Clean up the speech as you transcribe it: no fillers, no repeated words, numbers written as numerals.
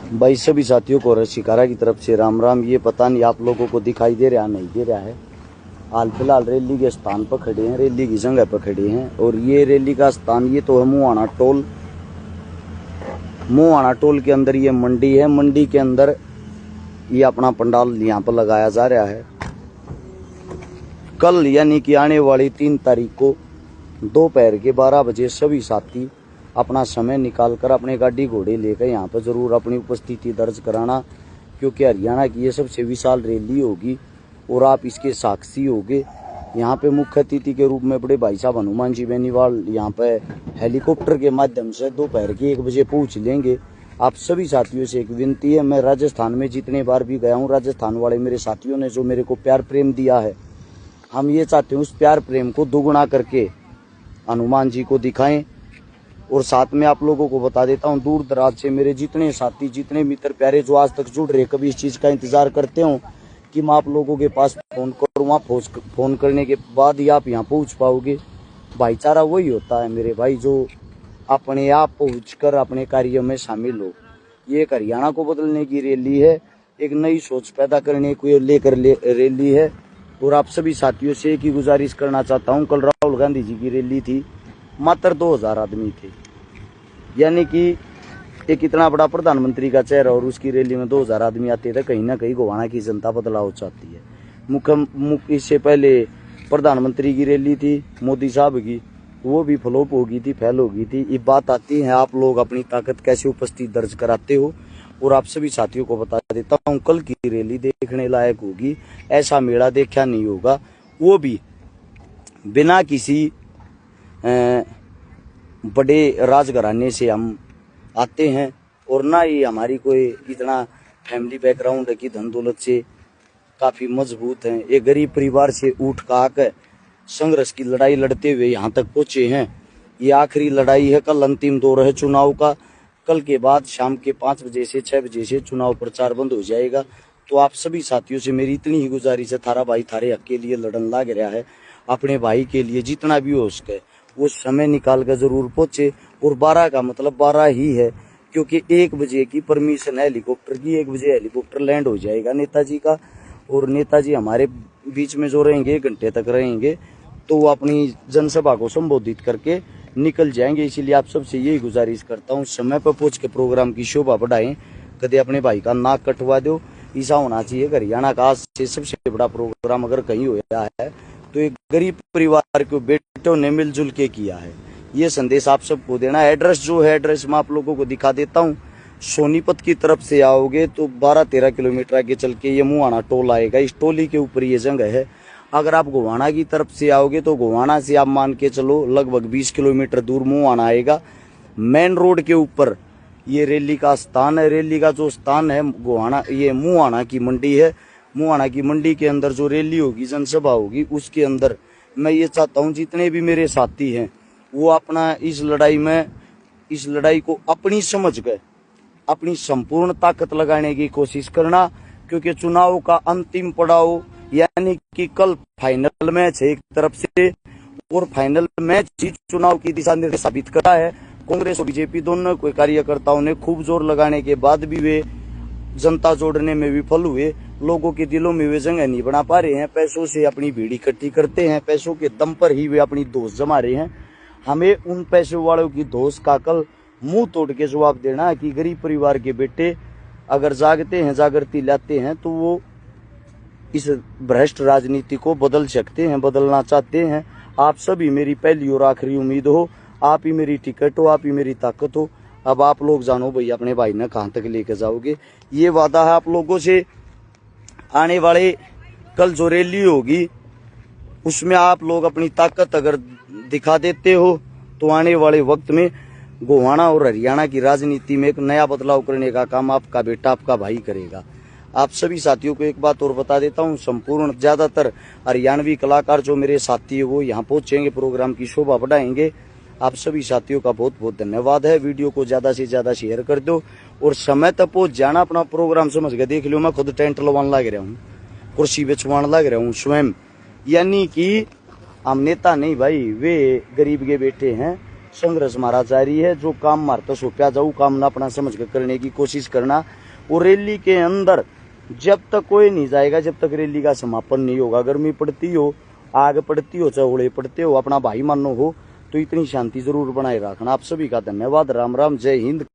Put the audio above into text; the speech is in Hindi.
भाई सभी साथियों को रशिकारा की तरफ से राम राम। ये पता नहीं आप लोगों को दिखाई दे रहा नहीं दे रहा है। हाल फिलहाल रैली के स्थान पर खड़े हैं, रैली की जगह पर खड़े हैं। और ये रैली का स्थान ये तो है मुहाना टोल। मुहाना टोल के अंदर ये मंडी है। मंडी के अंदर ये अपना पंडाल यहाँ पर लगाया जा रहा है। कल यानी कि आने वाली 3 तारीख को दोपहर के 12 बजे सभी साथी अपना समय निकालकर अपने गाड़ी घोड़े लेकर यहाँ पर जरूर अपनी उपस्थिति दर्ज कराना, क्योंकि हरियाणा की ये सबसे विशाल रैली होगी और आप इसके साक्षी होगे। यहाँ पे मुख्य अतिथि के रूप में बड़े भाई साहब हनुमान जी बेनीवाल यहाँ पे हेलीकॉप्टर के माध्यम से दोपहर के 1 बजे पहुँच लेंगे। आप सभी साथियों से एक विनती है, मैं राजस्थान में जितने बार भी गया हूँ, राजस्थान वाले मेरे साथियों ने जो मेरे को प्यार प्रेम दिया है, हम ये चाहते हैं उस प्यार प्रेम को दोगुना करके हनुमान जी को दिखाएं। और साथ में आप लोगों को बता देता हूँ, दूर दराज से मेरे जितने साथी, जितने मित्र प्यारे जो आज तक जुड़ रहे, कभी इस चीज़ का इंतजार करते हो कि मैं आप लोगों के पास फोन करूँ, वहाँ फोन करने के बाद ही आप यहाँ पहुँच पाओगे। भाईचारा वही होता है मेरे भाई, जो अपने आप पहुँचकर अपने कार्य में शामिल हो। ये एक हरियाणा को बदलने की रैली है, एक नई सोच पैदा करने को लेकर रैली है। और आप सभी साथियों से एक ही गुजारिश करना चाहता हूँ, कल राहुल गांधी जी की रैली थी, मात्र 2000 आदमी थे। यानी कि एक इतना बड़ा प्रधानमंत्री का चेहरा और उसकी रैली में 2000 आदमी आते थे। कहीं ना कहीं गोवाना की जनता बदलाव चाहती है। इससे पहले प्रधानमंत्री की रैली थी मोदी साहब की, वो भी फ्लॉप हो गई थी, फेल हो गई थी। ये बात आती है आप लोग अपनी ताकत कैसे उपस्थित दर्ज कराते हो। और आप सभी साथियों को बता देता हूँ, कल की रैली देखने लायक होगी। ऐसा मेला देखा नहीं होगा, वो भी बिना किसी बड़े राजघराने से हम आते हैं। और ना ही हमारी कोई इतना फैमिली बैकग्राउंड है कि धन दौलत से काफ़ी मजबूत हैं। एक गरीब परिवार से उठ का आकर संघर्ष की लड़ाई लड़ते हुए यहाँ तक पहुँचे हैं। ये आखिरी लड़ाई है, कल अंतिम दौर है चुनाव का। कल के बाद शाम के 5 बजे से 6 बजे से चुनाव प्रचार बंद हो जाएगा। तो आप सभी साथियों से मेरी इतनी ही गुजारिश है, थारा भाई थारे हक के लिए लड़न लाग रहा है, अपने भाई के लिए जितना भी हो सके वो समय निकाल कर जरूर पहुंचे। और 12 का मतलब 12 ही है, क्योंकि 1 बजे की परमिशन है हेलीकॉप्टर की। 1 बजे हेलीकॉप्टर लैंड हो जाएगा नेताजी का, और नेताजी हमारे बीच में जो रहेंगे 1 घंटे तक रहेंगे, तो वो अपनी जनसभा को संबोधित करके निकल जाएंगे। इसीलिए आप सबसे यही गुजारिश करता हूँ, समय पर पहुँच के प्रोग्राम की शोभा बढ़ाएं, कदे अपने भाई का नाक कटवा दो। ऐसा होना चाहिए। हरियाणा का आज से सबसे बड़ा प्रोग्राम अगर कहीं होया है तो एक गरीब परिवार के बेटों ने मिलजुल के किया है। ये संदेश आप सबको देना है। एड्रेस जो है, एड्रेस मैं आप लोगों को दिखा देता हूँ। सोनीपत की तरफ से आओगे तो 12-13 किलोमीटर आगे चल के ये मुहाना टोल आएगा। इस टोली के ऊपर ये जगह है। अगर आप गोवाना की तरफ से आओगे तो गोवाना से आप मान के चलो लगभग 20 किलोमीटर दूर मुहाना आएगा। मेन रोड के ऊपर ये रैली का स्थान है। रैली का जो स्थान है गोवाना, ये मुहाना की मंडी है। मुहाना की मंडी के अंदर जो रैली होगी, जनसभा होगी, उसके अंदर मैं ये चाहता हूँ जितने भी मेरे साथी हैं वो अपना इस लड़ाई को अपनी समझ गए अपनी संपूर्ण ताकत लगाने की कोशिश करना, क्योंकि चुनाव का अंतिम पड़ाव यानी कि कल फाइनल मैच है एक तरफ से, और फाइनल मैच ही चुनाव की दिशा निर्देश साबित करता है। कांग्रेस और बीजेपी दोनों को कार्यकर्ताओं ने खूब जोर लगाने के बाद भी वे जनता जोड़ने में विफल हुए। लोगों के दिलों में वे जगह नहीं बना पा रहे हैं। पैसों से अपनी भीड़ इकट्ठी करते हैं, पैसों के दम पर ही वे अपनी दोस्त जमा रहे हैं। हमें उन पैसों वालों की दोस्त का कल मुंह तोड़ के जवाब देना है कि गरीब परिवार के बेटे अगर जागते हैं, जागृति लाते हैं, तो वो इस भ्रष्ट राजनीति को बदल सकते हैं, बदलना चाहते हैं। आप सभी मेरी पहली और आखिरी उम्मीद हो। आप ही मेरी टिकट हो, आप ही मेरी ताकत हो। अब आप लोग जानो भाई अपने भाई ने कहाँ तक लेके जाओगे। ये वादा है आप लोगों से। आने वाले कल जो रैली होगी उसमें आप लोग अपनी ताकत अगर दिखा देते हो तो आने वाले वक्त में गोवाना और हरियाणा की राजनीति में एक नया बदलाव करने का काम आपका बेटा, आपका भाई करेगा। आप सभी साथियों को एक बात और बता देता हूँ, संपूर्ण ज्यादातर हरियाणवी कलाकार जो मेरे साथी है वो यहाँ पहुंचेंगे, प्रोग्राम की शोभा बढ़ाएंगे। आप सभी साथियों का बहुत बहुत धन्यवाद है। वीडियो को ज्यादा से ज्यादा शेयर कर दो और समय तक पहुंच जाना। अपना प्रोग्राम समझ के देख लो, मैं खुद टेंट लगवाने लग रहा हूँ, कुर्सी बेचवाने लग रहा हूँ स्वयं। यानी कि हम नेता नहीं भाई, वे गरीब के बेटे हैं। संघर्ष हमारा जारी है। जो काम मारता सोप्या जाऊ काम ना अपना समझ कर करने की कोशिश करना। और रैली के अंदर जब तक कोई नहीं जाएगा, जब तक रैली का समापन नहीं होगा, गर्मी पड़ती हो, आग पड़ती हो, चौड़े पड़ते हो, अपना भाई मानो हो, तो इतनी शांति जरूर बनाए रखना। आप सभी का धन्यवाद। राम राम, जय हिंद।